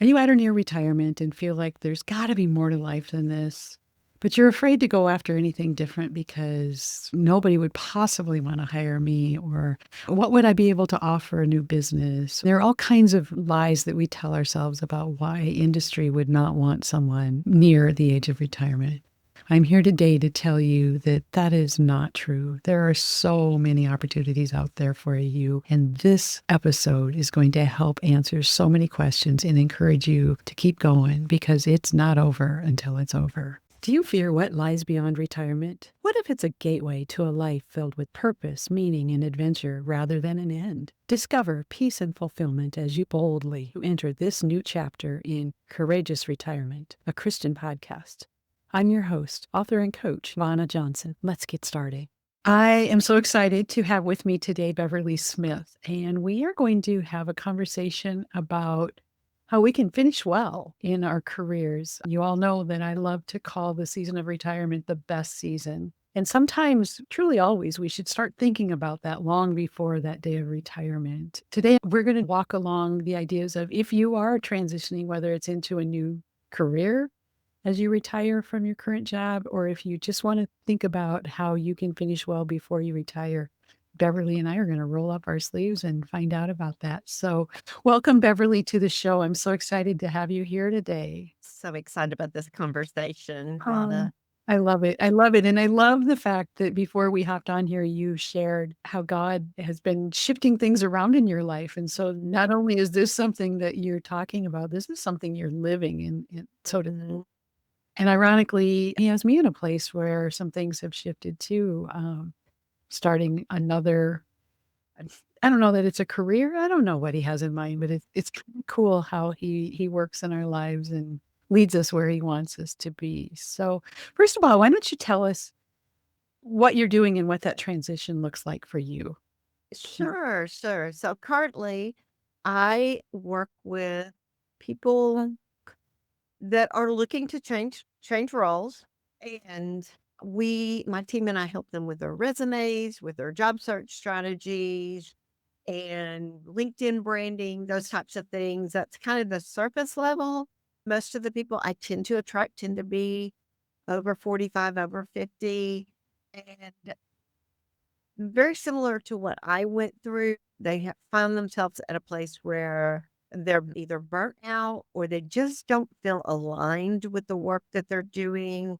Are you at or near retirement and feel like there's got to be more to life than this? But you're afraid to go after anything different because nobody would possibly want to hire me, or what would I be able to offer a new business? There are all kinds of lies that we tell ourselves about why industry would not want someone near the age of retirement. I'm here today to tell you that that is not true. There are so many opportunities out there for you. And this episode is going to help answer so many questions and encourage you to keep going because it's not over until it's over. Do you fear what lies beyond retirement? What if it's a gateway to a life filled with purpose, meaning, and adventure rather than an end? Discover peace and fulfillment as you boldly enter this new chapter in Courageous Retirement, a Christian podcast. I'm your host, author and coach, Vona Johnson. Let's get started. I am so excited to have with me today Beverly Smith, and we are going to have a conversation about how we can finish well in our careers. You all know that I love to call the season of retirement the best season. And sometimes, truly always, we should start thinking about that long before that day of retirement. Today, we're going to walk along the ideas of if you are transitioning, whether it's into a new career as you retire from your current job, or if you just want to think about how you can finish well before you retire. Beverly and I are going to roll up our sleeves and find out about that. So, welcome, Beverly, to the show. I'm so excited to have you here today. So excited about this conversation, Um, Rhonda. I love it. I love it. And I love the fact that before we hopped on here, you shared how God has been shifting things around in your life. And so not only is this something that you're talking about, this is something you're living in. And ironically, he has me in a place where some things have shifted too. Starting another, I don't know that it's a career. I don't know what he has in mind, but it's kind of cool how he works in our lives and leads us where he wants us to be. So, first of all, why don't you tell us what you're doing and what that transition looks like for you? Sure, sure. So currently, I work with people that are looking to change roles, and my team and I help them with their resumes, with their job search strategies, and LinkedIn branding, those types of things. That's kind of the surface level. Most of the people I tend to attract tend to be over 45, over 50. And very similar to what I went through, they have found themselves at a place where they're either burnt out or they just don't feel aligned with the work that they're doing.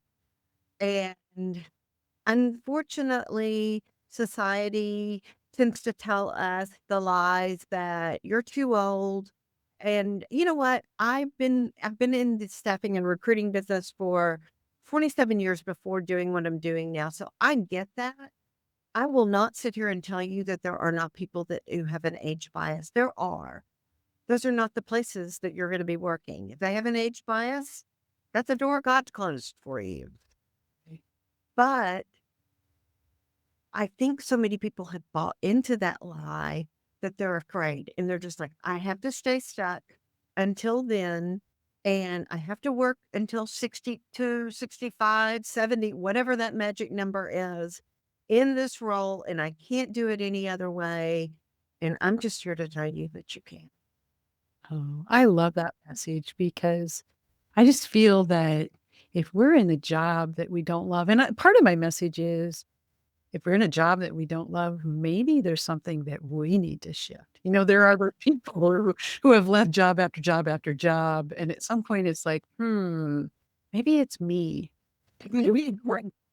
And unfortunately, society tends to tell us the lies that you're too old. And you know what? I've been in the staffing and recruiting business for 27 years before doing what I'm doing now. So I get that. I will not sit here and tell you that there are not people that who have an age bias. There are. Those are not the places that you're going to be working. If they have an age bias, that's a door God's closed for you. But I think so many people have bought into that lie that they're afraid and they're just like, I have to stay stuck until then. And I have to work until 62, 65, 70, whatever that magic number is in this role. And I can't do it any other way. And I'm just here to tell you that you can. Oh, I love that message because I just feel that if we're in a job that we don't love, and part of my message is if we're in a job that we don't love, maybe there's something that we need to shift. There are other people who have left job after job after job. And at some point it's like, maybe it's me. Maybe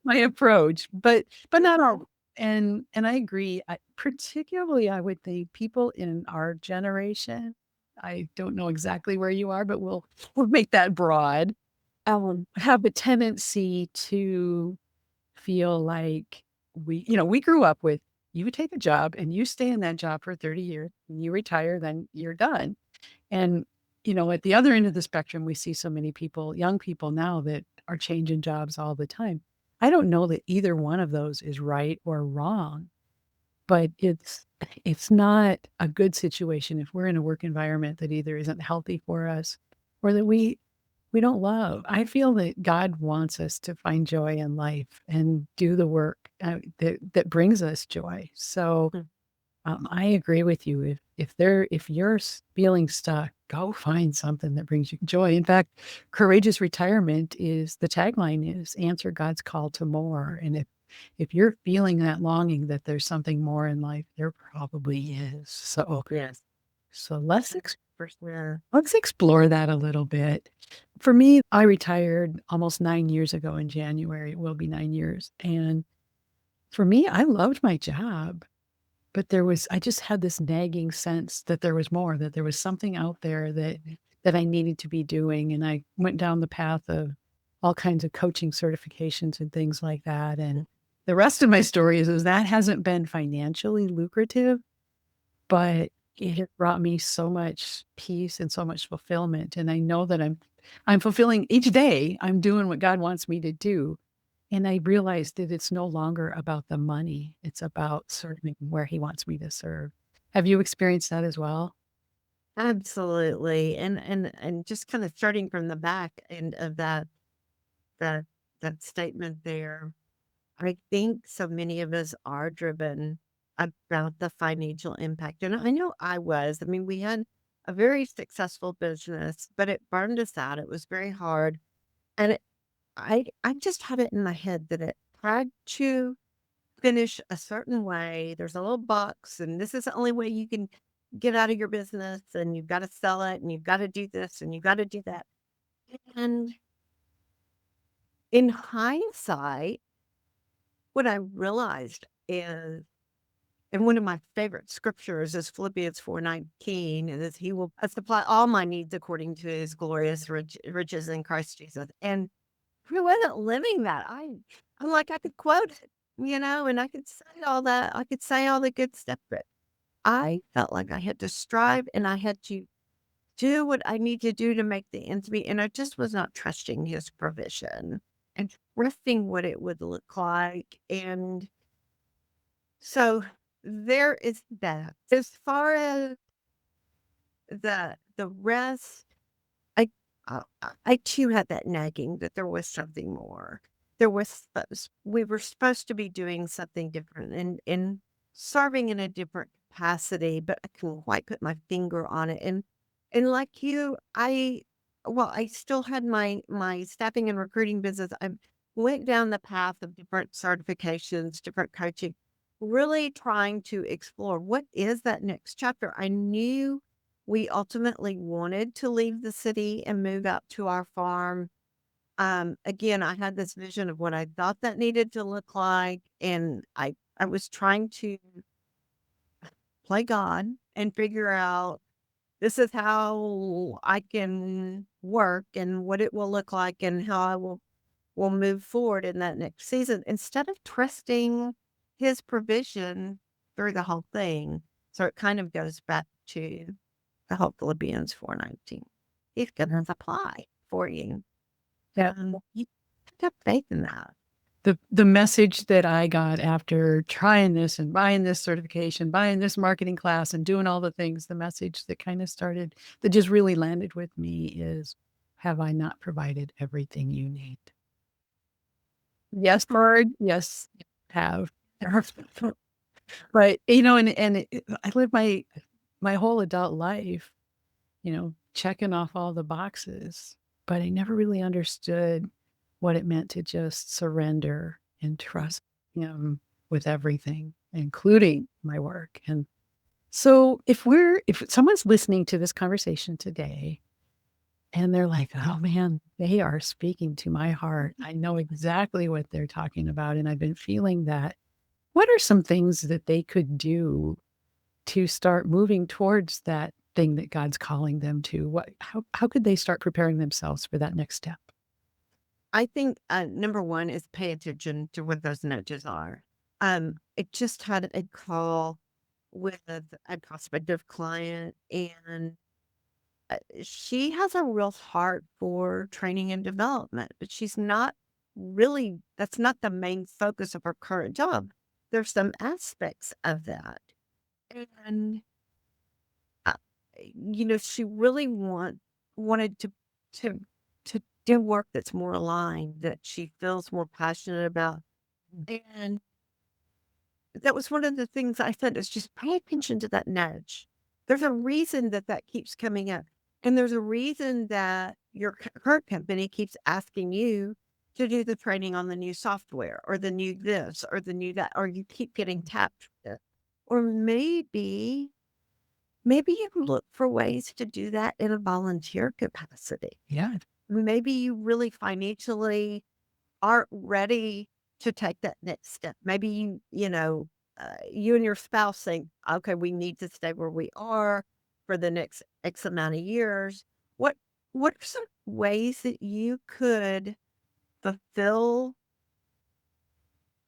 my approach, but not all. And I agree. Particularly, I would think people in our generation, I don't know exactly where you are, but we'll make that broad, have a tendency to feel like we grew up with you take a job and you stay in that job for 30 years and you retire, then you're done. And, at the other end of the spectrum, we see so many people, young people now that are changing jobs all the time. I don't know that either one of those is right or wrong, but it's not a good situation if we're in a work environment that either isn't healthy for us or that we don't love. I feel that God wants us to find joy in life and do the work that brings us joy. So I agree with you. If you're feeling stuck, go find something that brings you joy. In fact, courageous retirement is the tagline is answer God's call to more. And if you're feeling that longing that there's something more in life, there probably is. Yes. So For sure. let's explore that a little bit. For me, I retired almost 9 years ago in January. It will be 9 years. And for me, I loved my job. But I just had this nagging sense that there was more, that there was something out there that I needed to be doing, and I went down the path of all kinds of coaching certifications and things like that, and the rest of my story is that hasn't been financially lucrative, but it has brought me so much peace and so much fulfillment, and I know that I'm fulfilling each day, I'm doing what God wants me to do, and I realized that it's no longer about the money, it's about serving where he wants me to serve. Have you experienced that as well? Absolutely. And just kind of starting from the back end of that that statement there, I think so many of us are driven about the financial impact. And I know I was. I mean, we had a very successful business, but it burned us out. It was very hard. And I just had it in my head that it had to finish a certain way. There's a little box, and this is the only way you can get out of your business, and you've got to sell it, and you've got to do this, and you've got to do that. And in hindsight, what I realized is, and one of my favorite scriptures is Philippians 4:19, and is he will supply all my needs according to his glorious riches in Christ Jesus. And I wasn't living that. I'm like, I could quote it, and I could say all that. I could say all the good stuff, but I felt like I had to strive and I had to do what I need to do to make the ends meet. And I just was not trusting his provision and trusting what it would look like. And so there is that. As far as the rest, I I too had that nagging that there was something more. We were supposed to be doing something different and serving in a different capacity, but I couldn't quite put my finger on it. And like you, I still had my staffing and recruiting business. I went down the path of different certifications, different coaching, really trying to explore what is that next chapter. I knew we ultimately wanted to leave the city and move out to our farm. Again, I had this vision of what I thought that needed to look like, and I was trying to play God and figure out this is how I can work and what it will look like and how I will move forward in that next season instead of trusting his provision through the whole thing. So it kind of goes back to the whole Philippians 4:19. He's gonna supply for you. Yeah. You have faith in that. The message that I got after trying this and buying this certification, buying this marketing class and doing all the things, the message that that just really landed with me is, "Have I not provided everything you need?" Yes, Lord. Yes, you have. But, I lived my whole adult life, checking off all the boxes, but I never really understood what it meant to just surrender and trust him with everything, including my work. And so if someone's listening to this conversation today and they're like, "Oh man, they are speaking to my heart. I know exactly what they're talking about and I've been feeling that." What are some things that they could do to start moving towards that thing that God's calling them to? How could they start preparing themselves for that next step? I think, number 1 is pay attention to what those nudges are. I just had a call with a prospective client, and she has a real heart for training and development, but she's not really that's not the main focus of her current job. There's some aspects of that. And uh, she really wanted to to do work that's more aligned, that she feels more passionate about. And that was one of the things I said is just pay attention to that nudge. There's a reason that that keeps coming up. And there's a reason that your current company keeps asking you to do the training on the new software or the new this or the new that, or you keep getting tapped with it. Or maybe you look for ways to do that in a volunteer capacity. Yeah. Maybe you really financially aren't ready to take that next step. Maybe you and your spouse think, okay, we need to stay where we are for the next X amount of years. What what are some ways that you could fulfill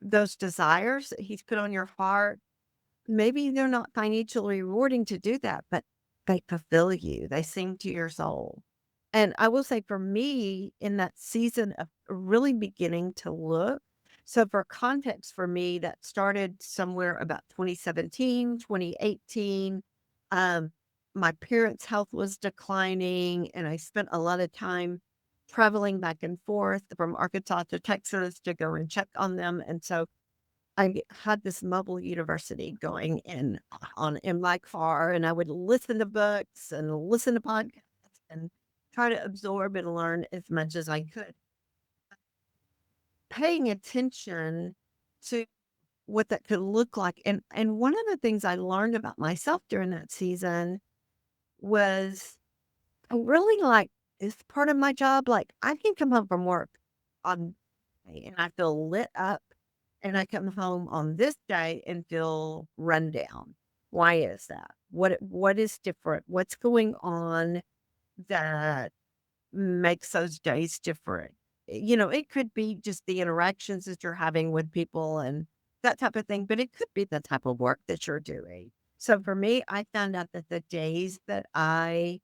those desires that he's put on your heart? Maybe they're not financially rewarding to do that, but they fulfill you. They sing to your soul. And I will say for me, in that season of really beginning to look, so for context for me, that started somewhere about 2017, 2018. Um, my parents' health was declining, and I spent a lot of time traveling back and forth from Arkansas to Texas to go and check on them. And so I had this mobile university going in my car, and I would listen to books and listen to podcasts and try to absorb and learn as much as I could. Paying attention to what that could look like. And one of the things I learned about myself during that season was I really like it's part of my job. Like I can come home from work on and I feel lit up and I come home on this day and feel run down. Why is that? What is different? What's going on that makes those days different? It could be just the interactions that you're having with people and that type of thing, but it could be the type of work that you're doing. So for me, I found out that the days that I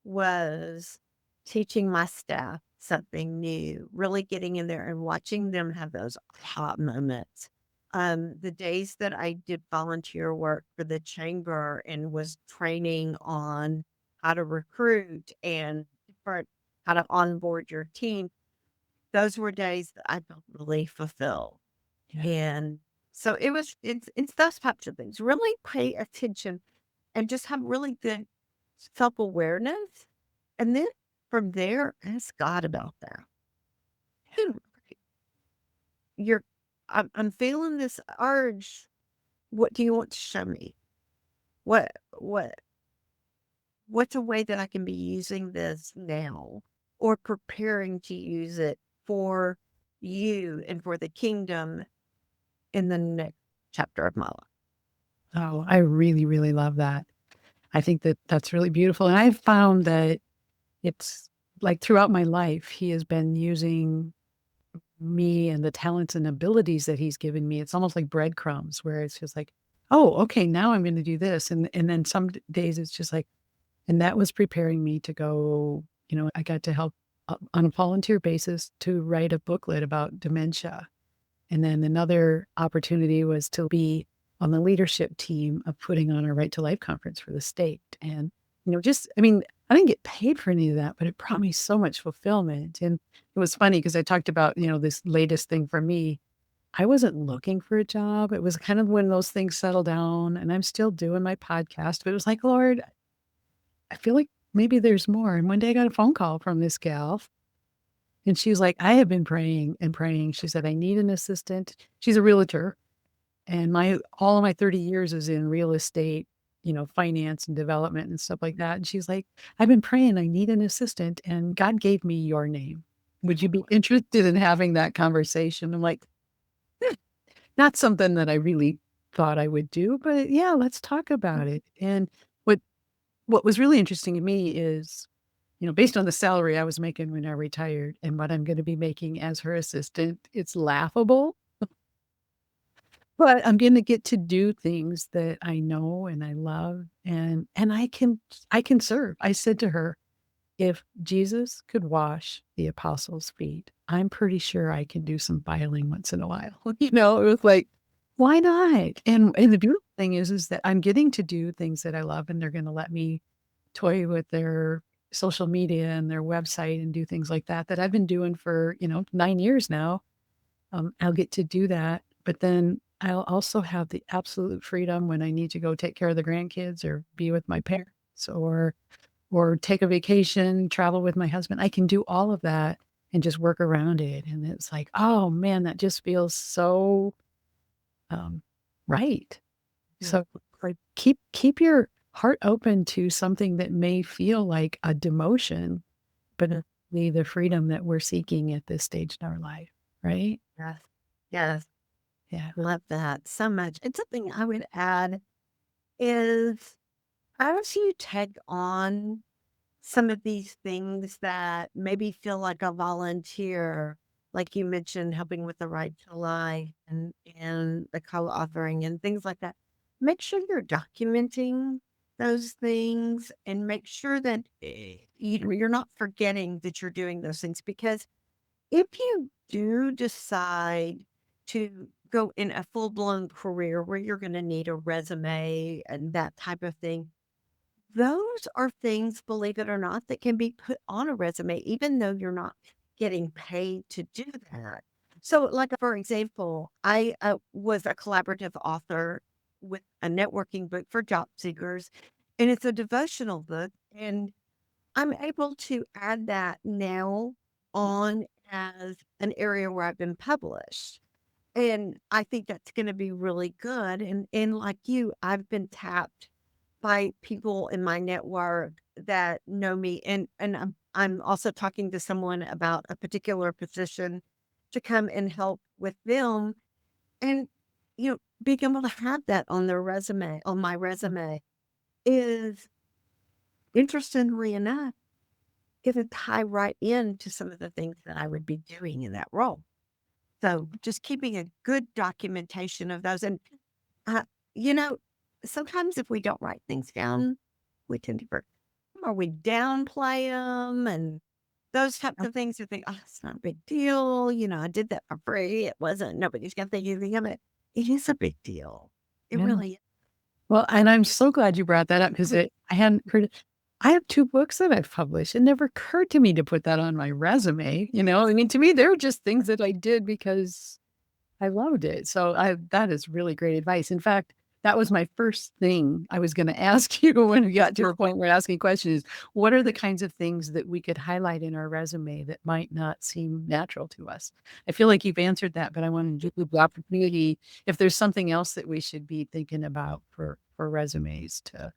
was teaching my staff something new, really getting in there and watching them have those aha moments. The days that I did volunteer work for the chamber and was training on how to recruit and different how to onboard your team, those were days that I felt really fulfilled. Yeah. And so it's those types of things. Really pay attention and just have really good self-awareness, and then from there, ask God about that. "Hey, You're I'm feeling this urge. What do you want to show me? What what what's a way that I can be using this now or preparing to use it for you and for the kingdom in the next chapter of my life?" Oh, I really, really love that. I think that that's really beautiful. And I've found that it's like throughout my life, he has been using me and the talents and abilities that he's given me. It's almost like breadcrumbs where it's just like, oh, okay, now I'm going to do this. And then some days it's just like, and that was preparing me to go, I got to help on a volunteer basis to write a booklet about dementia. And then another opportunity was to be on the leadership team of putting on a Right to Life conference for the state. And, I didn't get paid for any of that, but it brought me so much fulfillment. And it was funny because I talked about, this latest thing for me. I wasn't looking for a job. It was kind of when those things settle down and I'm still doing my podcast, but it was like, Lord, I feel like maybe there's more. And one day I got a phone call from this gal and she was like, I have been praying and praying. She said, I need an assistant. She's a realtor. And all of my 30 years is in real estate, finance and development and stuff like that. And she's like, I've been praying, I need an assistant. And God gave me your name. Would you be interested in having that conversation? I'm like, not something that I really thought I would do, but yeah, let's talk about it. And what what was really interesting to me is, based on the salary I was making when I retired and what I'm going to be making as her assistant, it's laughable. But I'm gonna get to do things that I know and I love, and I can serve. I said to her, "If Jesus could wash the apostles' feet, I'm pretty sure I can do some filing once in a while." It was like, why not? And the beautiful thing is that I'm getting to do things that I love, and they're gonna let me toy with their social media and their website and do things like that I've been doing for, 9 years now. I'll get to do that, but then I'll also have the absolute freedom when I need to go take care of the grandkids or be with my parents or take a vacation, travel with my husband. I can do all of that and just work around it, and it's like, "Oh, man, that just feels so, um, right." Yeah. So, like, keep your heart open to something that may feel like a demotion, but Mhm. it's really the freedom that we're seeking at this stage in our life, right? Yes. Yes. Yeah. Love that so much. And something I would add is as you take on some of these things that maybe feel like a volunteer, like you mentioned, helping with the right to life and the co-authoring and things like that. Make sure you're documenting those things and make sure that you're not forgetting that you're doing those things because if you do decide to go in a full-blown career where you're going to need a resume and that type of thing, those are things, believe it or not, that can be put on a resume, even though you're not getting paid to do that. So, like, for example, I was a collaborative author with a networking book for job seekers, and it's a devotional book. And I'm able to add that now on as an area where I've been published. And I think that's going to be really good. And like you, I've been tapped by people in my network that know me, and I'm also talking to someone about a particular position to come and help with them, and being able to have that on their resume, on my resume, is interestingly enough going to tie right into some of the things that I would be doing in that role. So just keeping a good documentation of those, and Uh, you know, sometimes if we don't write things down, we tend to forget 'em or we downplay them and those types of things. You think, oh, it's not a big deal. I did that for free. It wasn't, nobody's going to think anything of it. It is a big deal. It Yeah. really is. Well, and I'm so glad you brought that up because I hadn't heard it. I have 2 books that I've published. It never occurred to me to put that on my resume, you know? I mean, to me, they're just things that I did because I loved it. So I that is really great advice. In fact, that was my first thing I was gonna ask you when we got to the point where asking questions is, what are the kinds of things that we could highlight in our resume that might not seem natural to us? I feel like you've answered that, but I wanted to give the opportunity if there's something else that we should be thinking about for resumes to.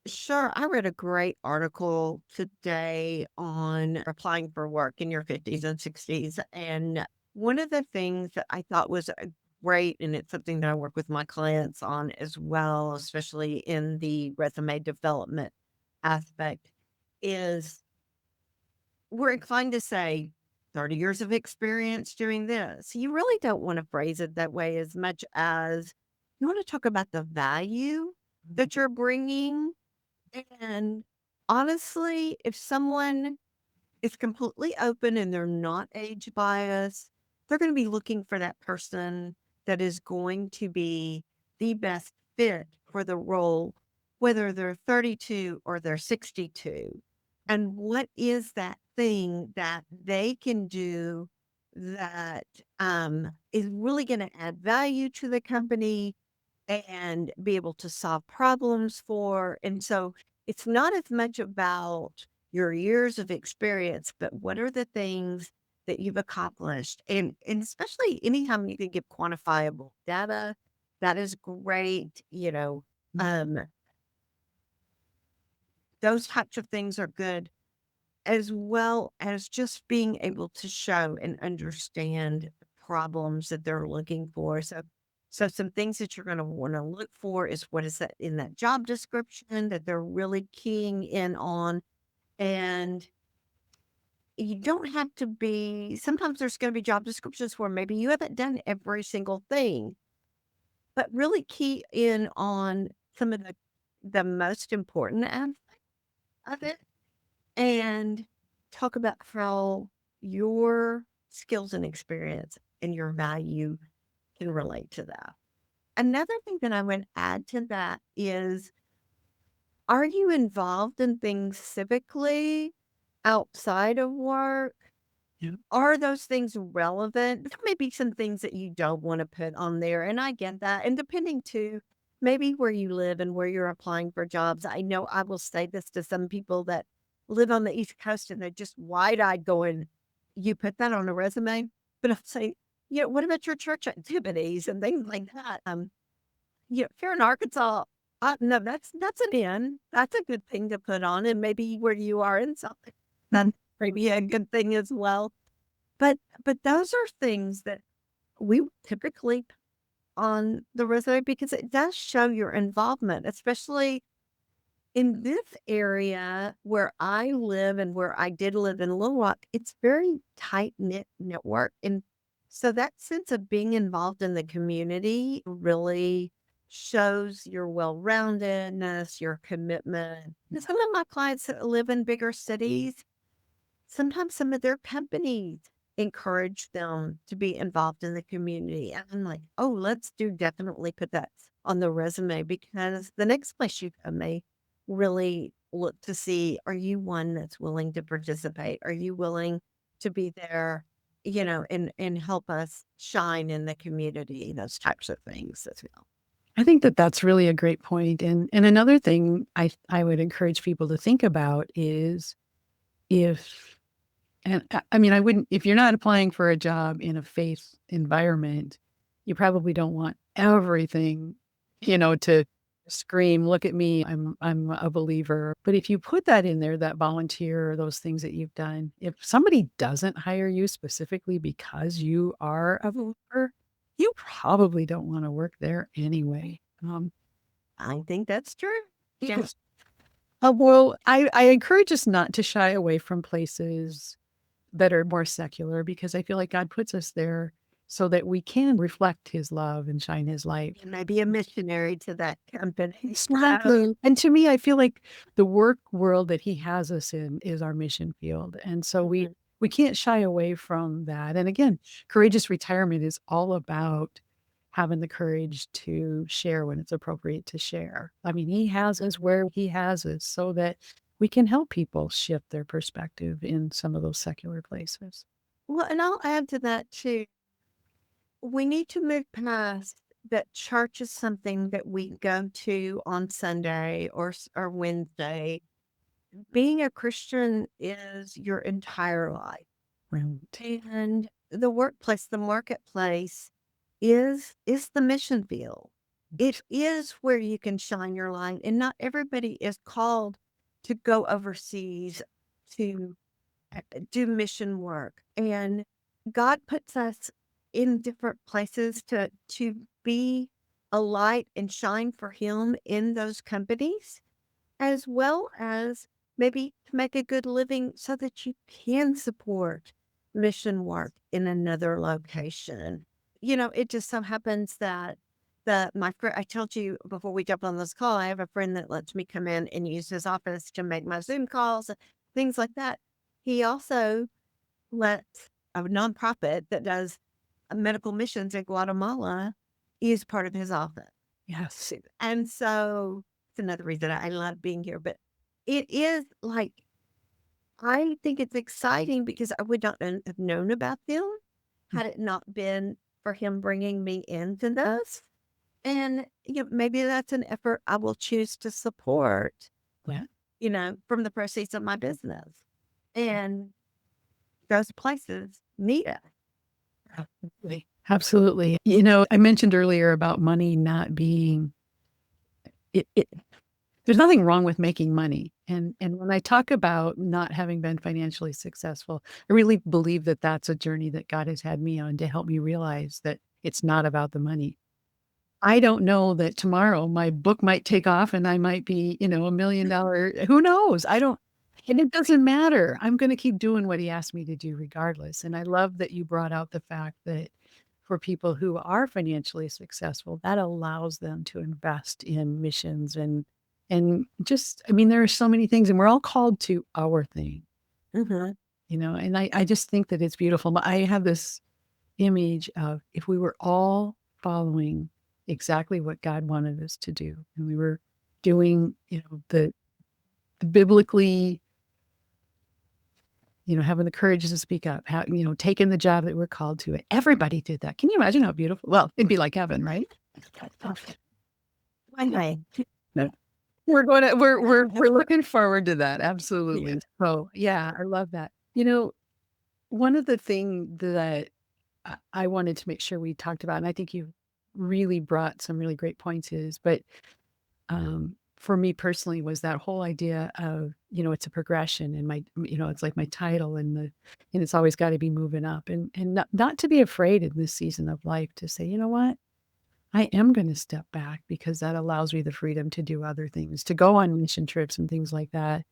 Sure. I read a great article today on applying for work in your 50s and 60s. And one of the things that I thought was great, and it's something that I work with my clients on as well, especially in the resume development aspect, is we're inclined to say 30 years of experience doing this. You really don't want to phrase it that way as much as you want to talk about the value that you're bringing. And honestly, if someone is completely open and they're not age biased, they're going to be looking for that person that is going to be the best fit for the role, whether they're 32 or they're 62. And what is that thing that they can do that is really going to add value to the company and be able to solve problems for? And so it's not as much about your years of experience, but what are the things that you've accomplished? And especially anytime you can give quantifiable data, that is great. Um, those types of things are good, as well as just being able to show and understand the problems that they're looking for. So some things that you're going to want to look for is what is that in that job description that they're really keying in on. And you don't have to be, sometimes there's going to be job descriptions where maybe you haven't done every single thing, but really key in on some of the most important aspects of it and talk about how your skills and experience and your value can relate to that. Another thing that I would add to that is, are you involved in things civically outside of work? Yeah. Are those things relevant? There may be some things that you don't want to put on there, and I get that. And depending too, maybe where you live and where you're applying for jobs. I know I will say this to some people that live on the East Coast and they're just wide eyed going, you put that on a resume? But I'll say, what about your church activities and things like that? If you're in Arkansas, no, that's an in. That's a good thing to put on, and maybe where you are in something, that may be a good thing as well. But those are things that we typically put on the resume because it does show your involvement, especially in this area where I live and where I did live in Little Rock. It's very tight knit network, and so that sense of being involved in the community really shows your well roundedness, your commitment. And some of my clients that live in bigger cities, sometimes some of their companies encourage them to be involved in the community. And I'm like, oh, let's do definitely put that on the resume because the next place you go may really look to see, are you one that's willing to participate? Are you willing to be there, and help us shine in the community, those types of things as well. I think that that's really a great point. And another thing I would encourage people to think about is if and I mean, I wouldn't if you're not applying for a job in a faith environment, you probably don't want everything, to scream, "Look at me, I'm a believer." But if you put that in there, that volunteer or those things that you've done, if somebody doesn't hire you specifically because you are a believer, you probably don't wanna work there anyway. I think that's true. Yeah. Well, I encourage us not to shy away from places that are more secular because I feel like God puts us there so that we can reflect his love and shine his light. You may be a missionary to that company. Exactly. And to me, I feel like the work world that he has us in is our mission field. And so we Mhm. we can't shy away from that. And again, courageous retirement is all about having the courage to share when it's appropriate to share. I mean, he has us where he has us so that we can help people shift their perspective in some of those secular places. Well, and I'll add to that too. We need to move past that church is something that we go to on Sunday or Wednesday. Being a Christian is your entire life. Right. And the workplace, the marketplace is the mission field. It is where you can shine your light. And not everybody is called to go overseas to do mission work. And God puts us in different places to be a light and shine for him in those companies, as well as maybe to make a good living so that you can support mission work in another location. It just so happens that my friend, I told you before we jumped on this call, I have a friend that lets me come in and use his office to make my Zoom calls, things like that. He also lets a nonprofit that does medical missions in Guatemala use part of his office. Yes. And so it's another reason I love being here. But it is like, I think it's exciting because I would not have known about them had it not been for him bringing me into this. And maybe that's an effort I will choose to support, Yeah. from the proceeds of my business. And those places need it. Absolutely. Absolutely. I mentioned earlier about money not being it there's nothing wrong with making money. And when I talk about not having been financially successful, I really believe that that's a journey that God has had me on to help me realize that it's not about the money. I don't know that tomorrow my book might take off and I might be, $1 million. Who knows? I don't, and it doesn't matter. I'm going to keep doing what he asked me to do regardless. And I love that you brought out the fact that for people who are financially successful, that allows them to invest in missions and just, I mean, there are so many things and we're all called to our thing, Mhm. and I just think that it's beautiful. But I have this image of if we were all following exactly what God wanted us to do, and we were doing, the biblically having the courage to speak up, taking the job that we're called to. Everybody did that. Can you imagine how beautiful? Well, it'd be like heaven, right? Anyway, No. We're looking forward to that. Absolutely. yeah. So yeah, I love that. One of the things that I wanted to make sure we talked about, and I think you really brought some really great points but for me personally was that whole idea of, it's a progression and it's like my title and it's always got to be moving up and not to be afraid in this season of life to say, you know what, I am going to step back because that allows me the freedom to do other things, to go on mission trips and things like that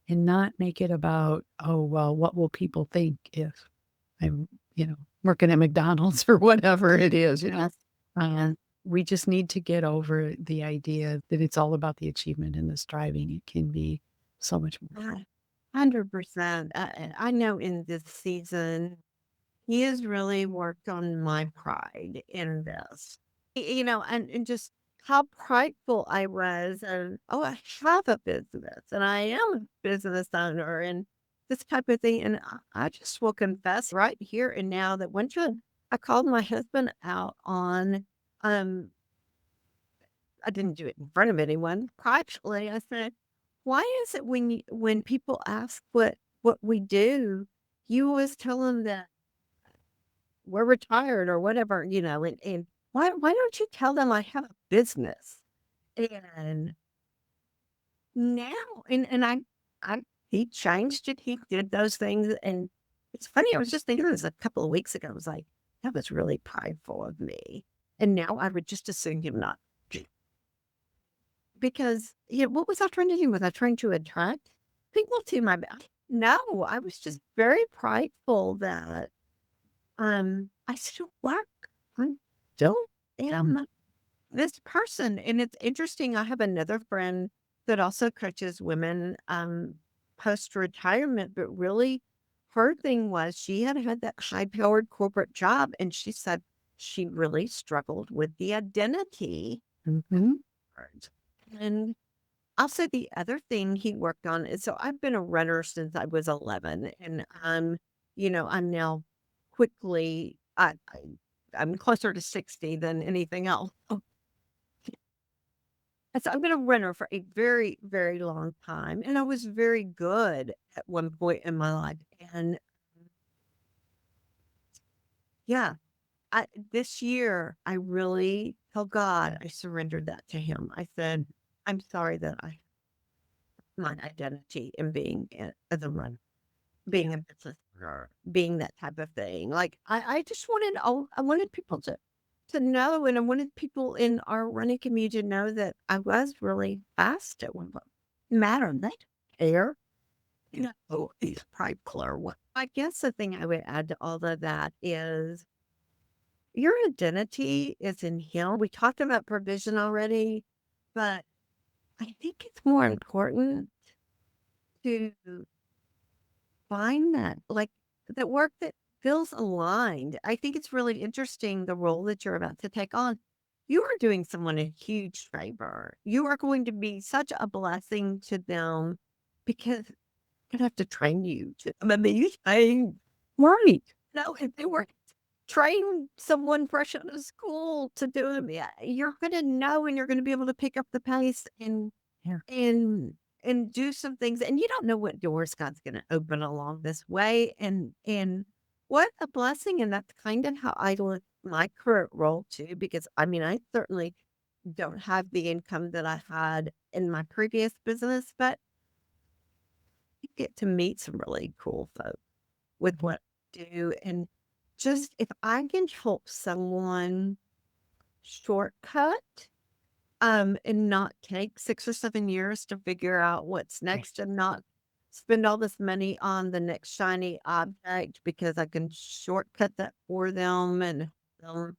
and not make it about, oh, well, what will people think if I'm, working at McDonald's or whatever it is, Yes. Um, we just need to get over the idea that it's all about the achievement and the striving. It can be so much more. 100%. I know in this season, he has really worked on my pride in this. And just how prideful I was. And, oh, I have a business and I am a business owner and this type of thing. And I just will confess right here and now that one time I called my husband out on, um, I didn't do it in front of anyone. Privately, I said, "Why is it when people ask what we do, you always tell them that we're retired or whatever, and why don't you tell them I have a business?" And now, and I he changed it. He did those things, and it's funny. I was just thinking this a couple of weeks ago. I was like, that was really prideful of me, and now I would just assume him not. Because, what was I trying to do? Was I trying to attract people to my back? No, I was just very prideful that, I still work. I still am this person. And it's interesting. I have another friend that also coaches women, post-retirement, but really her thing was she had had that high-powered corporate job, and she said she really struggled with the identity Mhm. part. And also, the other thing he worked on is so I've been a runner since I was 11, and I'm now quickly I'm closer to 60 than anything else. Oh, and so I've been a runner for a very, very long time, and I was very good at one point in my life. And yeah, this year I really told God I surrendered that to Him. I said, I'm sorry that I my identity in being as a runner. Being a business owner, being that type of thing. Like, I just wanted I wanted people to know, and I wanted people in our running community to know that I was really fast at one point. Matter, they don't care. Oh, he's prideful or what. I guess the thing I would add to all of that is your identity is in Him. We talked about provision already, but I think it's more important to find that, like, that work that feels aligned. I think it's really interesting the role that you're about to take on. You are doing someone a huge favor. You are going to be such a blessing to them because they're gonna have to train you to amazing. Right. No, if they were train someone fresh out of school to do it, yeah, you're gonna know and you're gonna be able to pick up the pace Yeah. and do some things, and you don't know what doors God's gonna open along this way, and what a blessing, and that's kind of how I look my current role too, because, I mean, I certainly don't have the income that I had in my previous business, but you get to meet some really cool folks with what I do, and just if I can help someone shortcut and not take 6 or 7 years to figure out what's next and not spend all this money on the next shiny object because I can shortcut that for them and help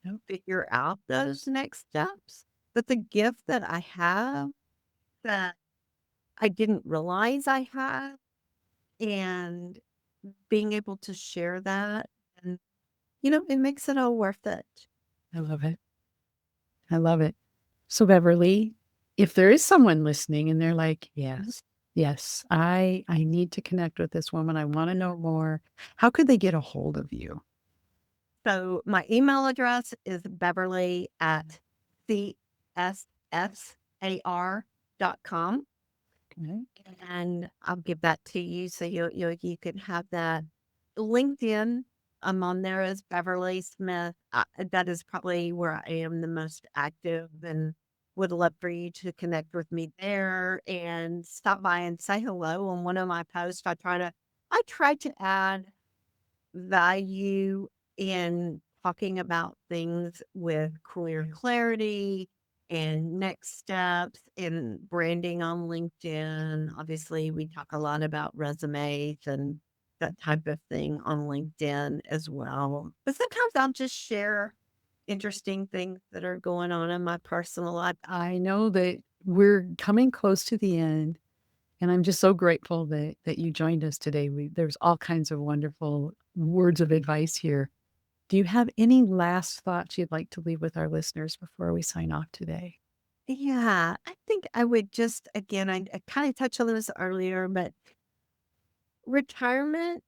them figure out those next steps. But the gift that I have that I didn't realize I had, and being able to share that, and, it makes it all worth it. I love it. I love it. So, Beverly, if there is someone listening and they're like, yes, Yes, I need to connect with this woman. I wanna know more. How could they get a hold of you? So my email address is Beverly at cssar.com. Okay. And I'll give that to you so you can have that. LinkedIn, I'm on there as Beverly Smith. That is probably where I am the most active, and would love for you to connect with me there and stop by and say hello on one of my posts. I try to add value in talking about things with clear clarity and next steps in branding on LinkedIn. Obviously, we talk a lot about resumes and that type of thing on LinkedIn as well. But sometimes I'll just share interesting things that are going on in my personal life. I know that we're coming close to the end, and I'm just so grateful that you joined us today. There's all kinds of wonderful words of advice here. Do you have any last thoughts you'd like to leave with our listeners before we sign off today? Yeah, I think I would just, again, I kind of touched on this earlier, but retirement,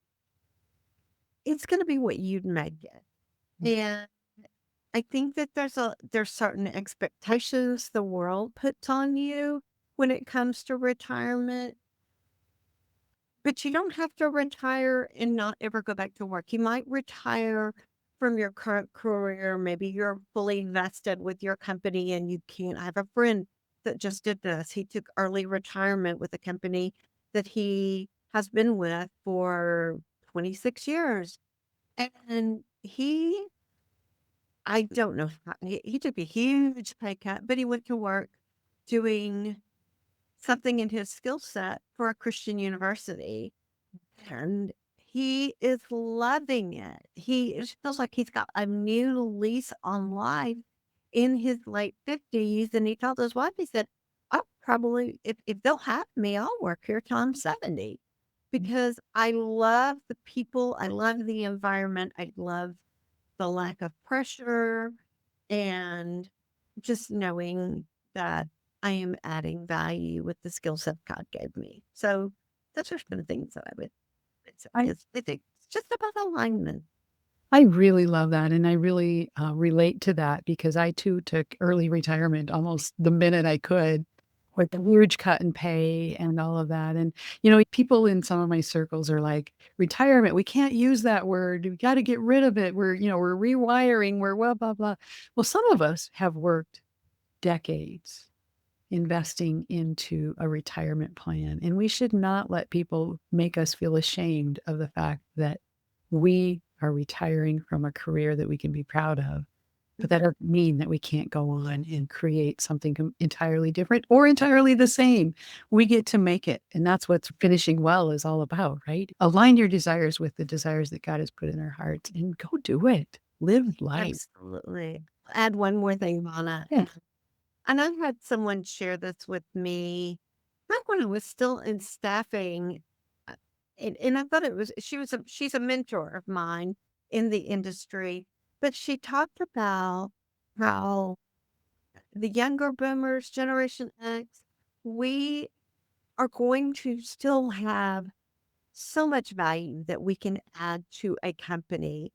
it's going to be what you'd make it. And I think that there's certain expectations the world puts on you when it comes to retirement, but you don't have to retire and not ever go back to work. You might retire from your current career. Maybe you're fully invested with your company and you can't. I have a friend that just did this. He took early retirement with a company that he has been with for 26 years. And I don't know, he took a huge pay cut, but he went to work doing something in his skill set for a Christian university, and he is loving it. It feels like he's got a new lease on life in his late 50s, and he told his wife, he said, "I'll probably if they'll have me, I'll work here till I'm 70 because I love the people, I love the environment, I love the lack of pressure, and just knowing that I am adding value with the skill set God gave me." So those are some things that I would say I is I think it's just about alignment. I really love that, and I really, relate to that because I too took early retirement almost the minute I could with a huge cut in pay and all of that, and, people in some of my circles are like, "Retirement, we can't use that word. We gotta get rid of it. We're rewiring. We're blah, blah, blah." Well, some of us have worked decades investing into a retirement plan. And we should not let people make us feel ashamed of the fact that we are retiring from a career that we can be proud of. But that doesn't mean that we can't go on and create something entirely different or entirely the same. We get to make it. And that's what finishing well is all about, right? Align your desires with the desires that God has put in our hearts and go do it. Live life. Absolutely. Add one more thing, Vona. Yeah. And I had someone share this with me back when I was still in staffing. uh, and I thought she's a mentor of mine in the industry, but she talked about how the younger boomers, Generation X, we are going to still have so much value that we can add to a company,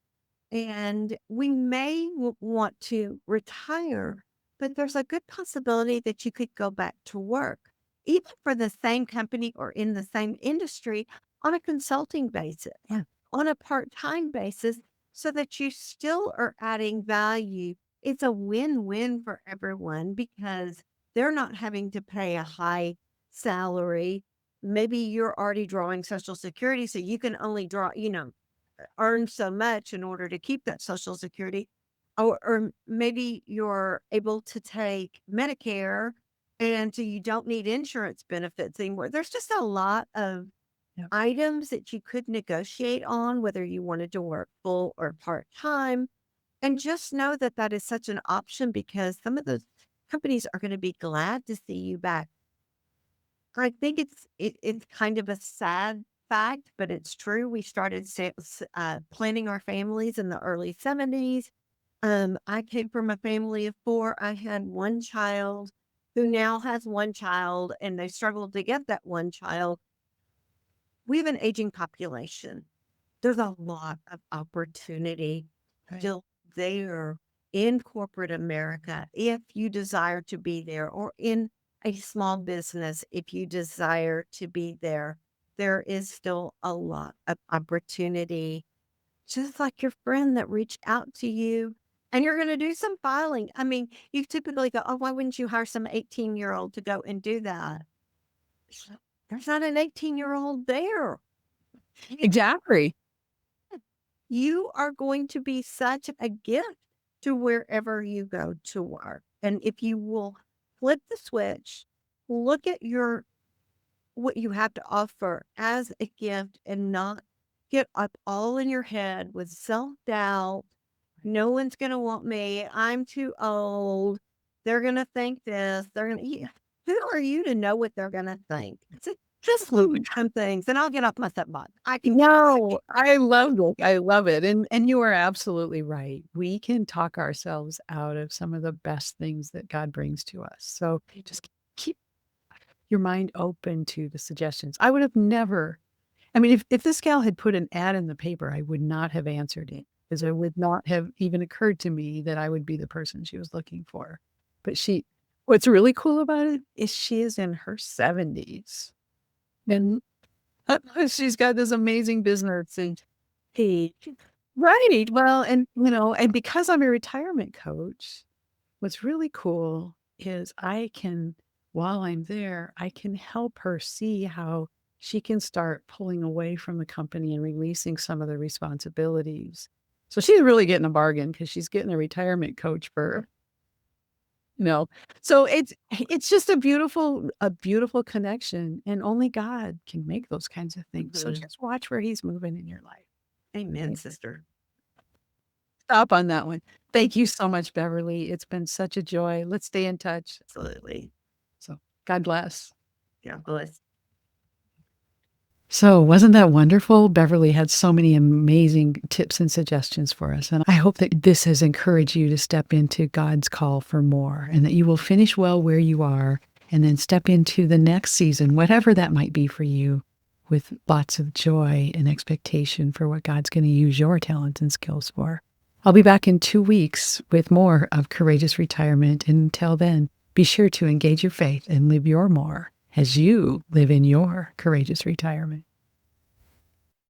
and we may want to retire, but there's a good possibility that you could go back to work, even for the same company or in the same industry, on a consulting basis, Yeah. on a part time basis, so that you still are adding value. It's a win win for everyone because they're not having to pay a high salary. Maybe you're already drawing Social Security, so you can only earn so much in order to keep that Social Security. Or maybe you're able to take Medicare and so you don't need insurance benefits anymore. There's just a lot of Yeah. items that you could negotiate on, whether you wanted to work full or part time. And just know that that is such an option because some of those companies are going to be glad to see you back. I think it's kind of a sad fact, but it's true. We started planning our families in the early 70s. I came from a family of four. I had one child who now has one child and they struggled to get that one child. We have an aging population. There's a lot of opportunity Right. still there in corporate America if you desire to be there, or in a small business if you desire to be there. There is still a lot of opportunity, just like your friend that reached out to you. And you're going to do some filing. I mean, you typically go, oh, why wouldn't you hire some 18-year-old to go and do that? There's not an 18-year-old there. Exactly. You are going to be such a gift to wherever you go to work. And if you will flip the switch, look at what you have to offer as a gift and not get up all in your head with self-doubt. No one's going to want me. I'm too old. They're going to think this. Who are you to know what they're going to think? Just look at things, and I'll get off my soapbox. No, I love it. I love it. And you are absolutely right. We can talk ourselves out of some of the best things that God brings to us. So just keep your mind open to the suggestions. I would have never, I mean, if this gal had put an ad in the paper, I would not have answered it because it would not have even occurred to me that I would be the person she was looking for. But what's really cool about it is she is in her 70s. And she's got this amazing business and he right. Well, and because I'm a retirement coach, what's really cool is while I'm there, I can help her see how she can start pulling away from the company and releasing some of the responsibilities. So she's really getting a bargain because she's getting a retirement coach for no. So it's just a beautiful connection, and only God can make those kinds of things. So just watch where he's moving in your life. Amen, sister. Stop on that one. Thank you so much, Beverly. It's been such a joy. Let's stay in touch. Absolutely. So God bless. Yeah, bless. So, wasn't that wonderful? Beverly had so many amazing tips and suggestions for us. And I hope that this has encouraged you to step into God's call for more and that you will finish well where you are and then step into the next season, whatever that might be for you, with lots of joy and expectation for what God's going to use your talents and skills for. I'll be back in 2 weeks with more of Courageous Retirement. And until then, be sure to engage your faith and live your more as you live in your courageous retirement.